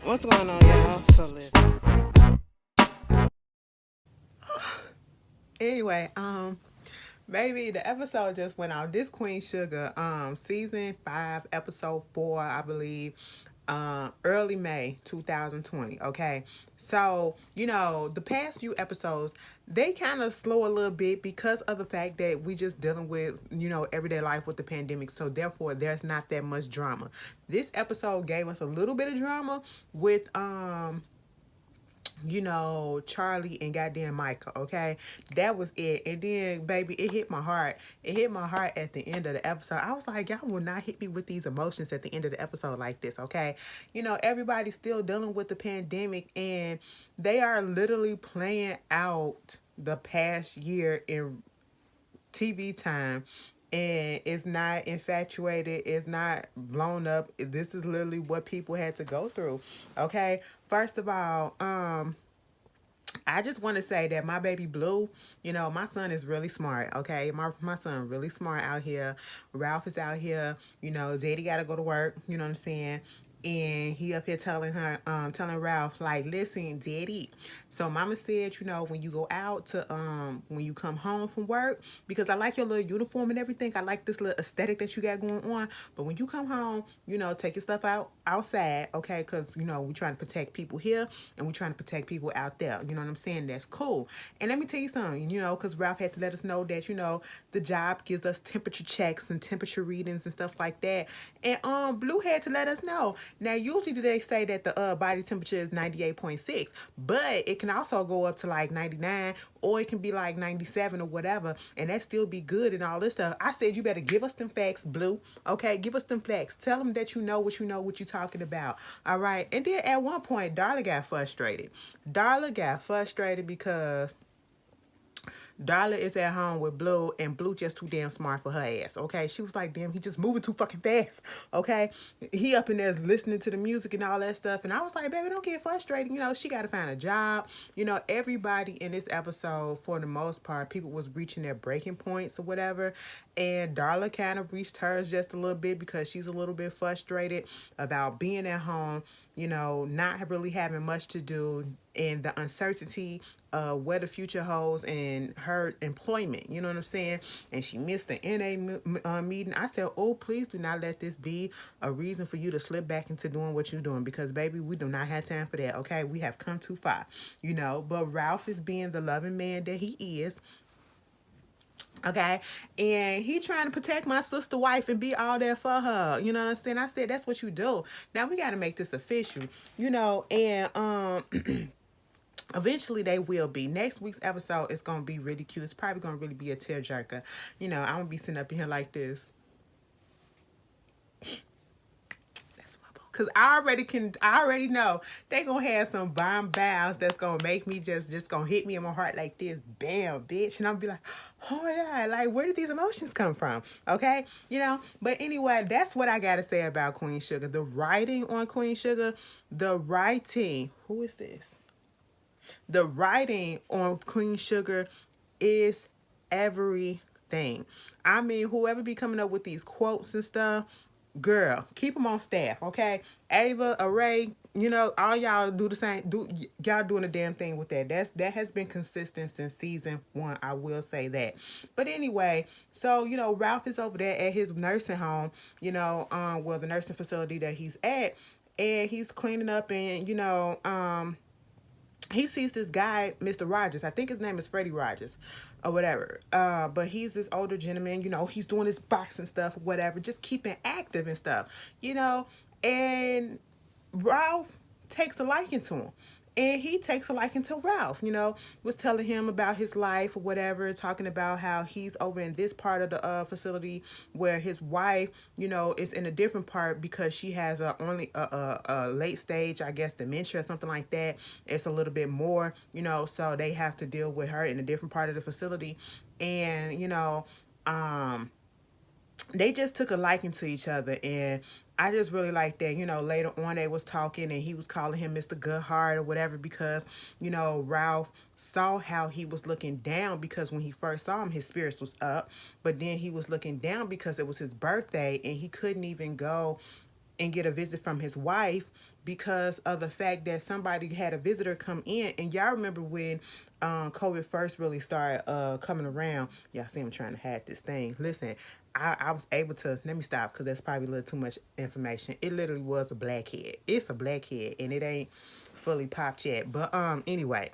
What's going on, y'all? So listen. Anyway, baby, the episode just went out. This Queen Sugar, season 5, episode 4, I believe, early May 2020. Okay, so the past few episodes they kind of slow a little bit because of the fact that we just dealing with everyday life with the pandemic. So therefore, there's not that much drama. This episode gave us a little bit of drama with Charlie and goddamn Micah, okay? That was it. And then, baby, it hit my heart. It hit my heart at the end of the episode. I was like, y'all will not hit me with these emotions at the end of the episode like this, okay? Everybody's still dealing with the pandemic, and they are literally playing out the past year in TV time, and it's not infatuated, it's not blown up. This is literally what people had to go through. Okay. First of all, I just want to say that my baby Blue, my son is really smart, okay? My son really smart out here. Ralph is out here, Daddy got to go to work, you know what I'm saying? And he up here telling Ralph, like, listen, Daddy. So Mama said, when you go out to, when you come home from work, because I like your little uniform and everything. I like this little aesthetic that you got going on. But when you come home, take your stuff outside, okay? Because, we trying to protect people here and we trying to protect people out there. You know what I'm saying? That's cool. And let me tell you something, because Ralph had to let us know that, the job gives us temperature checks and temperature readings and stuff like that. And Blue had to let us know. Now, usually they say that the body temperature is 98.6, but it can also go up to like 99, or it can be like 97 or whatever, and that still be good and all this stuff. I said, you better give us them facts, Blue. Okay, give us them facts. Tell them that you know what you're talking about. All right. And then at one point, Darla got frustrated. Darla got frustrated because Darla is at home with Blue, and Blue just too damn smart for her ass. Okay, she was like, damn, he just moving too fucking fast. Okay, he up in there listening to the music and all that stuff, and I was like, baby, don't get frustrated. She got to find a job. Everybody in this episode, for the most part, people was reaching their breaking points or whatever, and Darla kind of reached hers just a little bit because she's a little bit frustrated about being at home. Not really having much to do, and the uncertainty of where the future holds and her employment. You know what I'm saying? And she missed the NA meeting. I said, oh, please do not let this be a reason for you to slip back into doing what you're doing, because, baby, we do not have time for that, okay? We have come too far, But Ralph is being the loving man that he is. Okay, and he trying to protect my sister wife and be all there for her. You know what I'm saying? I said, that's what you do. Now we got to make this official, and eventually they will be. Next week's episode is gonna be really cute. It's probably gonna really be a tearjerker. I'm gonna be sitting up in here like this. That's my boo. Cause I already know they gonna have some bomb bows that's gonna make me just gonna hit me in my heart like this. Bam, bitch. And I'll be like, oh my God, like, where did these emotions come from? Okay, But anyway, that's what I gotta say about Queen Sugar. The writing on Queen Sugar, the writing. Who is this? The writing on Queen Sugar is everything. I mean, whoever be coming up with these quotes and stuff, girl, keep them on staff, okay? Ava, Array, all y'all do the same. Y'all doing a damn thing with that. That has been consistent since season 1. I will say that. But anyway, so Ralph is over there at his nursing home. The nursing facility that he's at, and he's cleaning up, and he sees this guy, Mr. Rogers. I think his name is Freddie Rogers or whatever. But he's this older gentleman, he's doing his boxing stuff or whatever, just keeping active and stuff, and Ralph takes a liking to him. And he takes a liking to Ralph, was telling him about his life or whatever, talking about how he's over in this part of the facility where his wife, is in a different part because she has a late stage, I guess, dementia or something like that. It's a little bit more, so they have to deal with her in a different part of the facility. And, um, they just took a liking to each other, and I just really like that. Later on they was talking, and he was calling him Mr. Goodheart or whatever, because Ralph saw how he was looking down, because when he first saw him his spirits was up, but then he was looking down because it was his birthday and he couldn't even go and get a visit from his wife because of the fact that somebody had a visitor come in. And y'all remember when COVID first really started coming around. Y'all see I'm trying to hack this thing. Listen, I was able to, let me stop because that's probably a little too much information. It literally was a blackhead. It's a blackhead and it ain't fully popped yet. But anyway,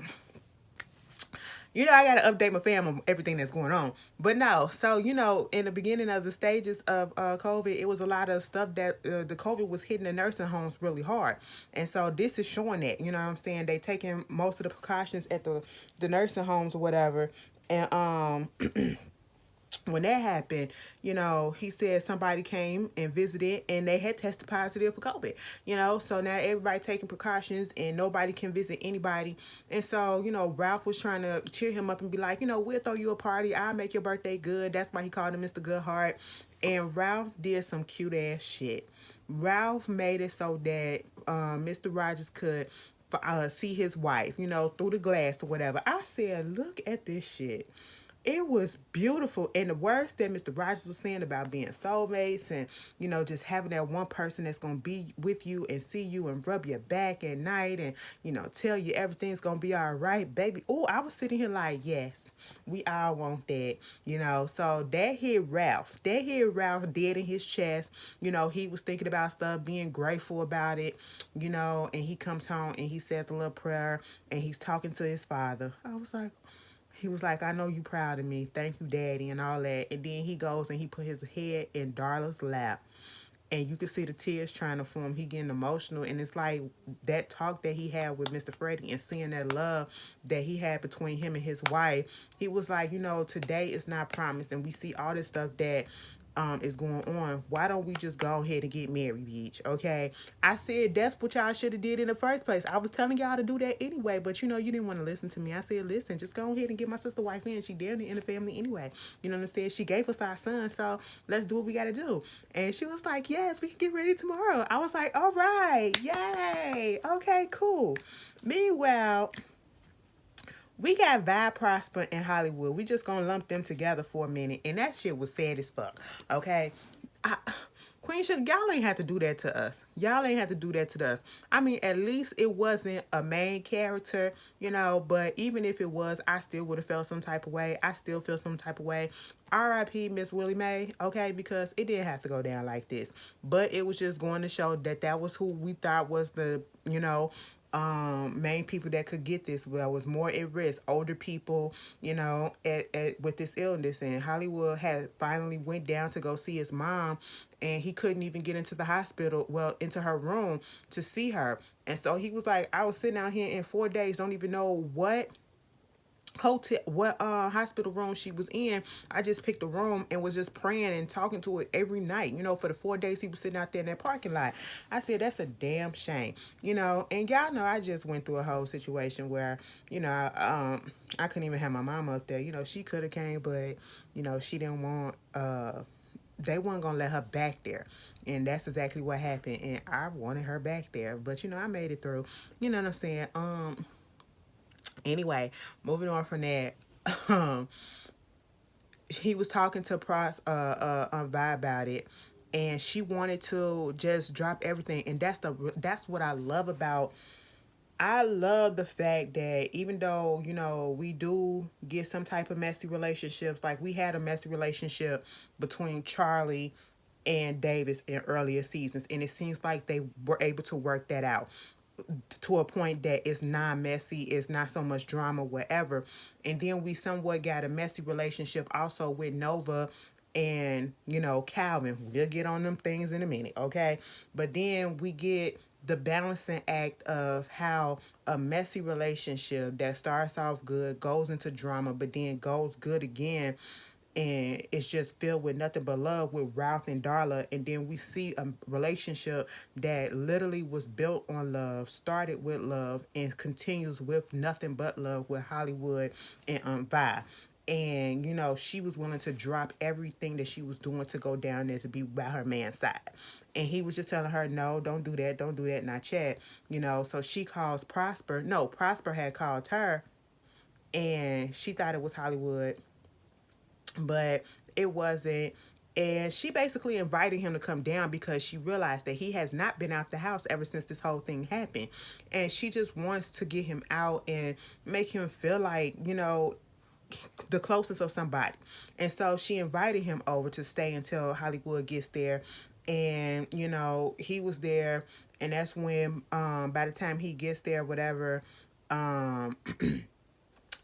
I gotta update my fam on everything that's going on. But no, so in the beginning of the stages of COVID, it was a lot of stuff that the COVID was hitting the nursing homes really hard, and so this is showing that. You know what I'm saying? They taking most of the precautions at the nursing homes or whatever, and when that happened, he said somebody came and visited and they had tested positive for COVID, so now everybody taking precautions and nobody can visit anybody. And so, Ralph was trying to cheer him up and be like, we'll throw you a party. I'll make your birthday good. That's why he called him Mr. Goodheart. And Ralph did some cute ass shit. Ralph made it so that Mr. Rogers could see his wife, through the glass or whatever. I said, look at this shit. It was beautiful. And the words that Mr. Rogers was saying about being soulmates and, just having that one person that's going to be with you and see you and rub your back at night and, tell you everything's going to be all right, baby. Oh, I was sitting here like, yes, we all want that, So that hit Ralph. That hit Ralph dead in his chest. He was thinking about stuff, being grateful about it, and he comes home and he says a little prayer and he's talking to his father. I was like, he was like, I know you proud of me. Thank you, Daddy, and all that. And then he goes and he put his head in Darla's lap. And you can see the tears trying to form. He getting emotional. And it's like that talk that he had with Mr. Freddie and seeing that love that he had between him and his wife. He was like, today is not promised. And we see all this stuff that is going on. Why don't we just go ahead and get married, bitch? Okay. I said that's what y'all should have did in the first place. I was telling y'all to do that anyway, but you didn't want to listen to me. I said, listen, just go ahead and get my sister wife in. She damn near in the family anyway. You know what I'm saying? She gave us our son, so let's do what we gotta do. And she was like, yes, we can get ready tomorrow. I was like, all right, yay. Okay, cool. Meanwhile, we got Vi Prosper and Hollywood. We just gonna lump them together for a minute. And that shit was sad as fuck. Okay? Queen Sugar, y'all ain't have to do that to us. Y'all ain't have to do that to us. I mean, at least it wasn't a main character, but even if it was, I still would have felt some type of way. I still feel some type of way. R.I.P. Miss Willie Mae, okay, because it didn't have to go down like this. But it was just going to show that that was who we thought was the, main people that could get this. Well, was more at risk, older people, with this illness. And Hollywood had finally went down to go see his mom, and he couldn't even get into the hospital, well, into her room to see her. And so he was like, I was sitting out here in 4 days, don't even know what hospital room she was in. I just picked a room and was just praying and talking to her every night, for the 4 days he was sitting out there in that parking lot. I said, that's a damn shame, and y'all know I just went through a whole situation where, I couldn't even have my mom up there. She could have came, but, she didn't want, they weren't gonna let her back there. And that's exactly what happened. And I wanted her back there. But I made it through. You know what I'm saying? Anyway, moving on from that, he was talking to on Vi about it, and she wanted to just drop everything. And that's what I love about. I love the fact that even though we do get some type of messy relationships, like we had a messy relationship between Charlie and Davis in earlier seasons, and it seems like they were able to work that out to a point that it's not messy, it's not so much drama, whatever. And then we somewhat got a messy relationship also with Nova and Calvin. We'll get on them things in a minute, okay? But then we get the balancing act of how a messy relationship that starts off good goes into drama but then goes good again, and it's just filled with nothing but love with Ralph and Darla. And then we see a relationship that literally was built on love, started with love, and continues with nothing but love with Hollywood and Vi. And she was willing to drop everything that she was doing to go down there to be by her man's side. And he was just telling her, no, don't do that, not chat. So she calls Prosper. No, Prosper had called her, and she thought it was Hollywood, but it wasn't. And she basically invited him to come down because she realized that he has not been out the house ever since this whole thing happened. And she just wants to get him out and make him feel like, the closest of somebody. And so she invited him over to stay until Hollywood gets there. And, he was there. And that's when, by the time he gets there, whatever, um,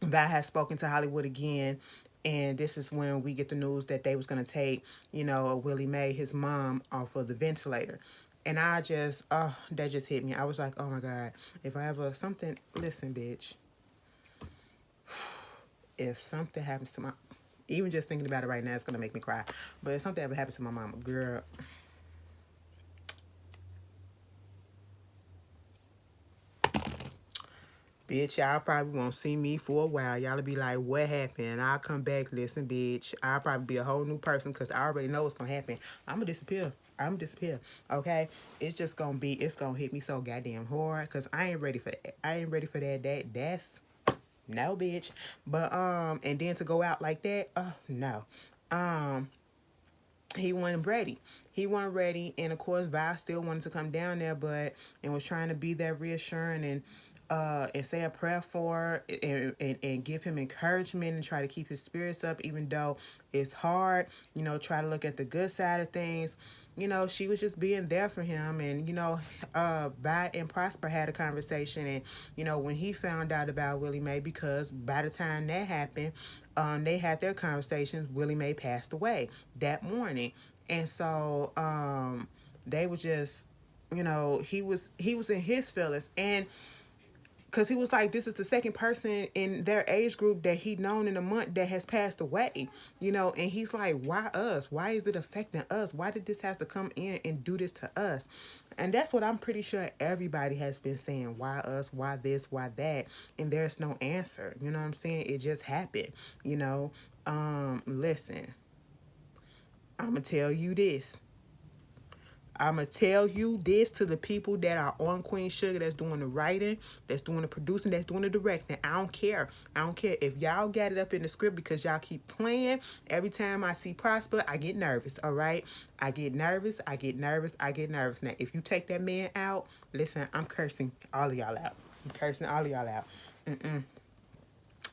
Val has spoken to Hollywood again, and this is when we get the news that they was gonna take, Willie Mae, his mom, off of the ventilator. And I just, that just hit me. I was like, oh my God, if I ever something, listen, bitch, if something happens to my, even just thinking about it right now, it's gonna make me cry. But if something ever happens to my mama, girl, bitch, y'all probably won't see me for a while. Y'all'll be like, what happened? I'll come back. Listen, bitch, I'll probably be a whole new person because I already know what's going to happen. I'm going to disappear. I'm going to disappear. Okay? It's just going to be, it's going to hit me so goddamn hard because I ain't ready for that. I ain't ready for that. That's, no, bitch. But, and then to go out like that, no. He wasn't ready. He wasn't ready. And of course, Vi still wanted to come down there, but, and was trying to be that reassuring and say a prayer for her and give him encouragement and try to keep his spirits up, even though it's hard, try to look at the good side of things. She was just being there for him. And, Vi and Prosper had a conversation. And, when he found out about Willie Mae, because by the time that happened, they had their conversations, Willie Mae passed away that morning. And so they were just, he was in his feelings. And because he was like, this is the second person in their age group that he'd known in a month that has passed away, and he's like, why us? Why is it affecting us? Why did this have to come in and do this to us? And that's what I'm pretty sure everybody has been saying. Why us? Why this? Why that? And there's no answer. You know what I'm saying? It just happened, listen, I'm going to tell you this. I'm going to tell you this to the people that are on Queen Sugar, that's doing the writing, that's doing the producing, that's doing the directing. I don't care. I don't care if y'all got it up in the script because y'all keep playing. Every time I see Prosper, I get nervous, all right? I get nervous. I get nervous. I get nervous. Now, if you take that man out, listen, I'm cursing all of y'all out. I'm cursing all of y'all out.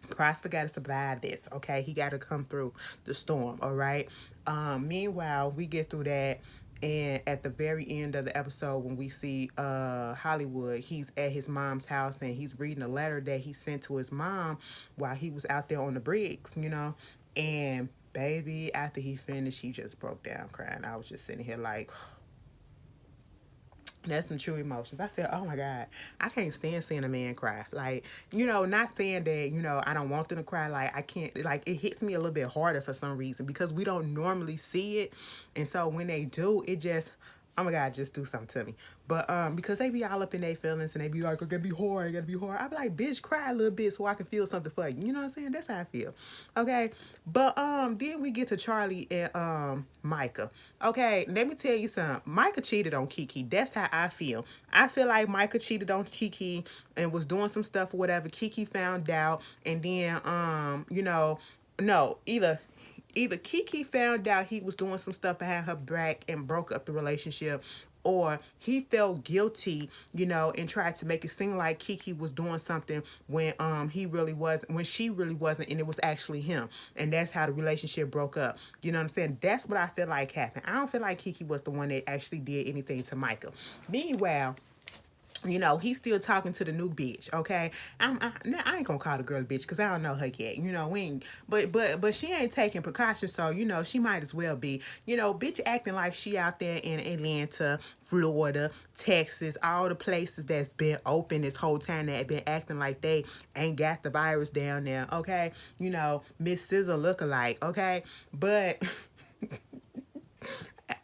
Prosper got to survive this, okay? He got to come through the storm, all right? Meanwhile, we get through that, and at the very end of the episode, when we see Hollywood, he's at his mom's house, and he's reading a letter that he sent to his mom while he was out there on the Briggs, and baby, after he finished, he just broke down crying. I was just sitting here like, that's some true emotions. I said, oh my God, I can't stand seeing a man cry. Like, not saying that, I don't want them to cry. Like, I can't, like, it hits me a little bit harder for some reason because we don't normally see it. And so when they do, it just, oh my God, just do something to me. But because they be all up in their feelings and they be like, I gotta be hard, I gotta be hard. I be like, bitch, cry a little bit so I can feel something for you. You know what I'm saying? That's how I feel. Okay. But then we get to Charlie and Micah. Okay, let me tell you something. Micah cheated on Kiki. That's how I feel. I feel like Micah cheated on Kiki and was doing some stuff or whatever. Kiki found out, and then no, either Kiki found out he was doing some stuff behind her back and broke up the relationship, or he felt guilty, and tried to make it seem like Kiki was doing something when when she really wasn't, and it was actually him. And that's how the relationship broke up. You know what I'm saying? That's what I feel like happened. I don't feel like Kiki was the one that actually did anything to Michael. Meanwhile, he's still talking to the new bitch, okay? Now, I ain't gonna call the girl a bitch because I don't know her yet. We ain't, but she ain't taking precautions, so she might as well be. Bitch acting like she out there in Atlanta, Florida, Texas, all the places that's been open this whole time that been acting like they ain't got the virus down there, okay? Miss Scissor look-alike, okay? But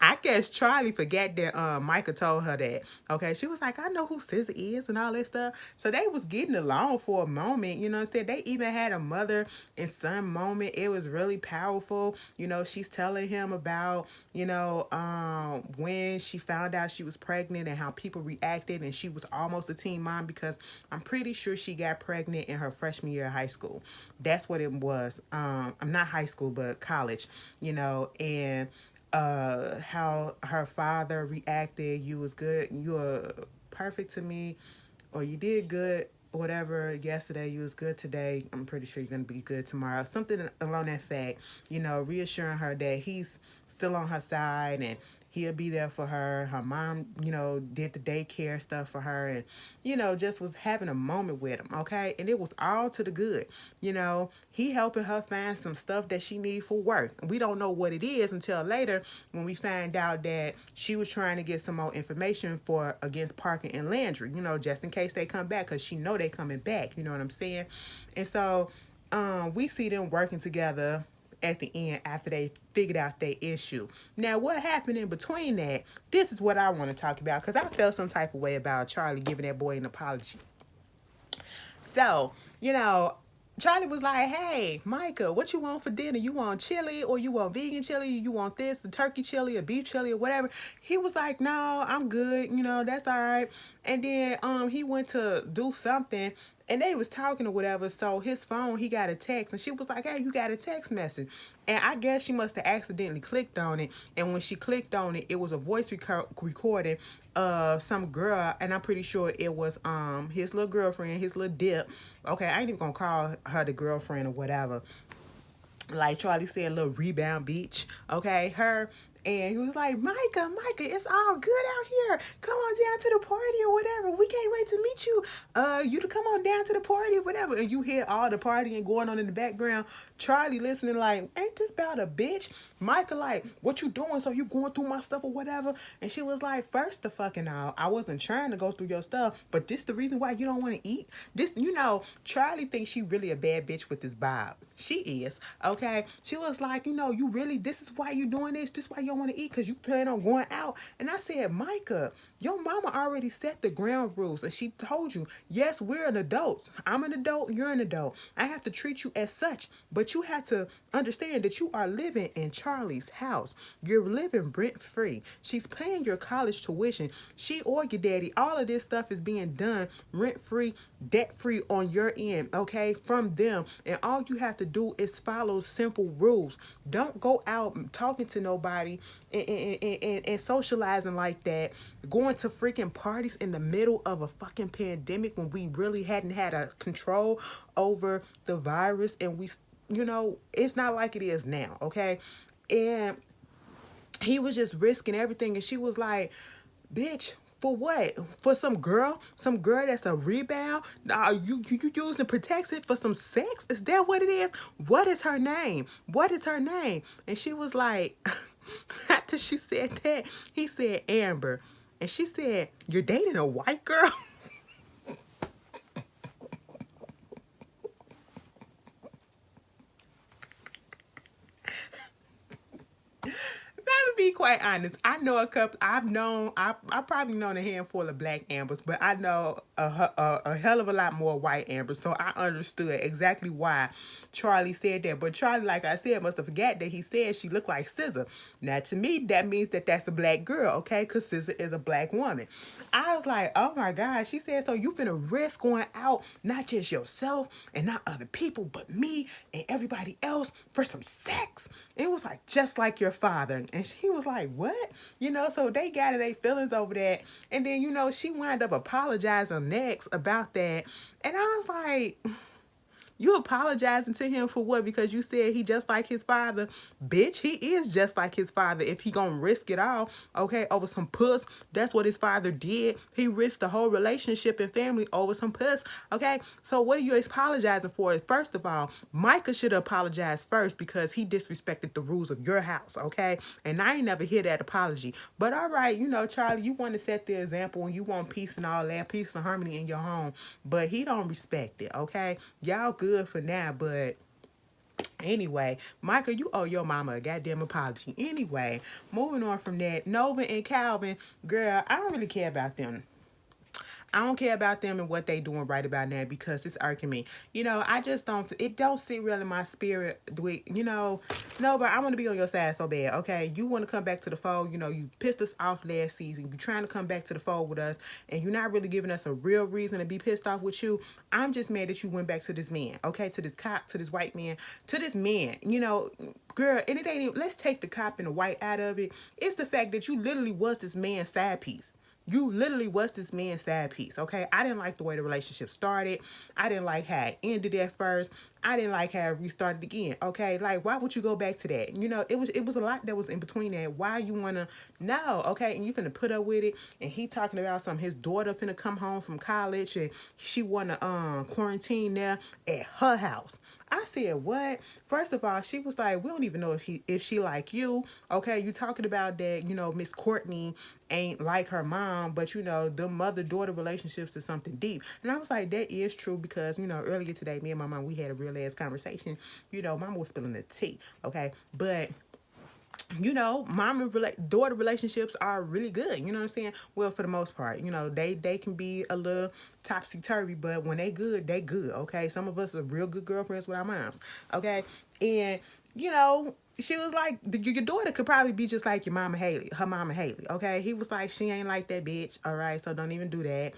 I guess Charlie forgot that Micah told her that. Okay, she was like, I know who SZA is and all that stuff. So they was getting along for a moment, you know what I'm saying? They even had a mother and son moment. It was really powerful. She's telling him about, when she found out she was pregnant and how people reacted, and she was almost a teen mom because I'm pretty sure she got pregnant in her freshman year of high school. That's what it was. I'm not high school, but college, and how her father reacted. You was good. You were perfect to me, or you did good. Whatever yesterday, you was good today. I'm pretty sure you're gonna be good tomorrow. Something along that fact, reassuring her that he's still on her side and he'll be there for her. Her mom, did the daycare stuff for her and, just was having a moment with him, okay? And it was all to the good. He helping her find some stuff that she need for work. We don't know what it is until later when we find out that she was trying to get some more information for against Parker and Landry, just in case they come back, because she know they coming back, you know what I'm saying? And so we see them working together at the end after they figured out their issue. Now, what happened in between that, this is what I want to talk about, because I felt some type of way about Charlie giving that boy an apology. So, Charlie was like, hey, Micah, what you want for dinner? You want chili, or you want vegan chili? You want this, the turkey chili or beef chili or whatever? He was like, no, I'm good. That's all right. And then he went to do something and they was talking or whatever. So his phone, he got a text and she was like, hey, you got a text message. And I guess she must have accidentally clicked on it. And when she clicked on it, it was a voice recording of some girl. And I'm pretty sure it was his little girlfriend, his little dip. Okay, I ain't even gonna call her the girlfriend or whatever. Like Charlie said, little rebound beach. Okay, her. And he was like, Micah, it's all good out here. Come on down to the party or whatever. We can't wait to meet you. You to come on down to the party or whatever. And you hear all the partying going on in the background. Charlie listening like, ain't this about a bitch? Micah like, what you doing? So you going through my stuff or whatever? And she was like, first the fucking all, I wasn't trying to go through your stuff, but this the reason why you don't want to eat? This, Charlie thinks she really a bad bitch with this Bob. She is, okay? She was like, you really, this is why you doing this? This is why you don't want to eat? Because you plan on going out? And I said, Micah, your mama already set the ground rules. And she told you, yes, we're an adult. I'm an adult, you're an adult. I have to treat you as such. But you have to understand that you are living in Charlie's house. You're living rent free. She's paying your college tuition. She or your daddy, all of this stuff is being done rent free, debt free on your end, okay, from them. And all you have to do is follow simple rules. Don't go out talking to nobody and socializing like that, going to freaking parties in the middle of a fucking pandemic when we really hadn't had a control over the virus. And we, it's not like it is now, okay? And he was just risking everything. And she was like, bitch, for what? For some girl that's a rebound? You using protection for some sex? Is that what it is? What is her name? What is her name? And she was like, after she said that, he said Amber. And she said, you're dating a white girl? Let me be quite honest. I know a couple. I've probably known a handful of black Ambers, but I know a hell of a lot more white Ambers. So I understood exactly why Charlie said that. But Charlie, like I said, must have forgot that he said she looked like SZA. Now to me, that means that that's a black girl, okay? Because SZA is a black woman. I was like, oh my God. She said, so you finna risk going out, not just yourself and not other people, but me and everybody else for some sex. And it was like, just like your father. And she was like, what? So they got their feelings over that. And then, she wound up apologizing next about that. And I was like, you apologizing to him for what? Because you said he just like his father. Bitch, he is just like his father if he gonna risk it all, okay, over some puss. That's what his father did. He risked the whole relationship and family over some puss, okay? So what are you apologizing for? First of all, Micah should apologize first because he disrespected the rules of your house, okay? And I ain't never hear that apology. But all right, Charlie, you want to set the example and you want peace and all that, peace and harmony in your home. But he don't respect it, okay? Y'all good for now, but anyway, Michael, you owe your mama a goddamn apology. Anyway, moving on from that, Nova and Calvin, girl, I don't really care about them. I don't care about them and what they doing right about now because it's irking me. I just don't. It don't sit real in my spirit. No, but I want to be on your side so bad. Okay, you want to come back to the fold. You pissed us off last season. You trying to come back to the fold with us, and you're not really giving us a real reason to be pissed off with you. I'm just mad that you went back to this man. Okay, to this cop, to this white man, to this man. Girl, and it ain't even, let's take the cop and the white out of it. It's the fact that you literally was this man's side piece. You literally was this man's side piece, okay? I didn't like the way the relationship started. I didn't like how it ended at first. I didn't like how it restarted again, okay? Like, why would you go back to that? It was a lot that was in between that. Why you wanna no, okay? And you finna put up with it. And he talking about his daughter finna come home from college and she wanna quarantine there at her house. I said, what? First of all, she was like, we don't even know if she like you. Okay, you talking about that, Miss Courtney ain't like her mom, but the mother-daughter relationships is something deep. And I was like, that is true because, earlier today, me and my mom, we had a real ass conversation. Mama was spilling the tea, okay? But mom and daughter relationships are really good. You know what I'm saying? Well, for the most part, they can be a little topsy turvy, but when they good, they good. Okay, some of us are real good girlfriends with our moms. Okay, and she was like, your daughter could probably be just like your mama Haley, her mama Haley. Okay, he was like, she ain't like that bitch. All right, so don't even do that.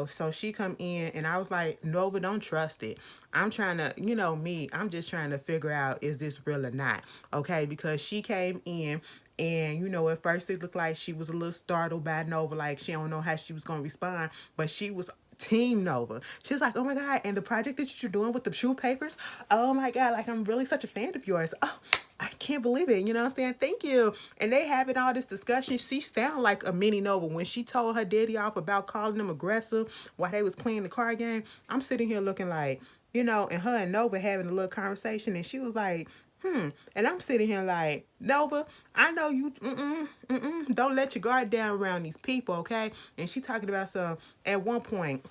So she come in, and I was like, Nova, don't trust it. I'm trying to, me, I'm just trying to figure out, is this real or not? Okay, because she came in and at first it looked like she was a little startled by Nova, like she don't know how she was gonna respond, but she was Team Nova. She's like, oh my God, and the project that you're doing with the True Papers, oh my God, like I'm really such a fan of yours. Oh, I can't believe it. You know what I'm saying? Thank you. And they having all this discussion. She sound like a mini Nova. When she told her daddy off about calling them aggressive while they was playing the card game, I'm sitting here looking like, and her and Nova having a little conversation, and she was like, and I'm sitting here like, Nova, I know you, don't let your guard down around these people, okay? And she talking about at one point,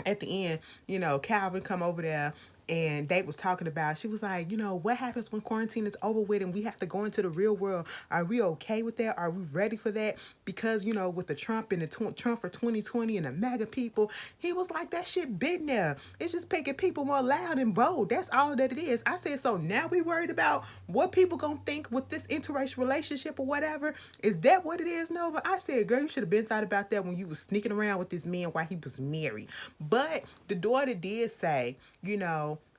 at the end, Calvin come over there and they was talking about, she was like, what happens when quarantine is over with and we have to go into the real world? Are we okay with that? Are we ready for that? Because, with the Trump and the Trump for 2020 and the MAGA people, he was like, that shit been there. It's just making people more loud and bold. That's all that it is. I said, so now we worried about what people gonna think with this interracial relationship or whatever? Is that what it is, Nova? I said, girl, you should have been thought about that when you was sneaking around with this man while he was married. But the daughter did say,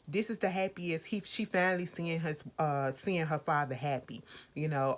this is the happiest she finally seeing her father happy.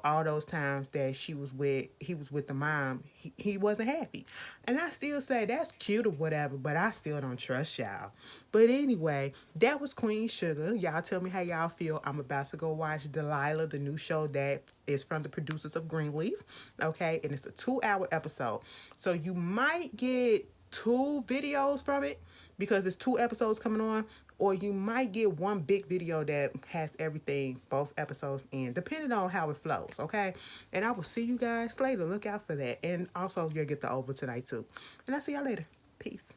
All those times that he was with the mom, he wasn't happy. And I still say that's cute or whatever, but I still don't trust y'all. But anyway, that was Queen Sugar. Y'all tell me how y'all feel. I'm about to go watch Delilah, the new show that is from the producers of Greenleaf. Okay, and it's a 2-hour episode. So you might get 2 videos from it because it's 2 episodes coming on, or you might get one big video that has everything, both episodes in, depending on how it flows, okay? And I will see you guys later. Look out for that. And also, you'll get the over tonight, too. And I'll see y'all later. Peace.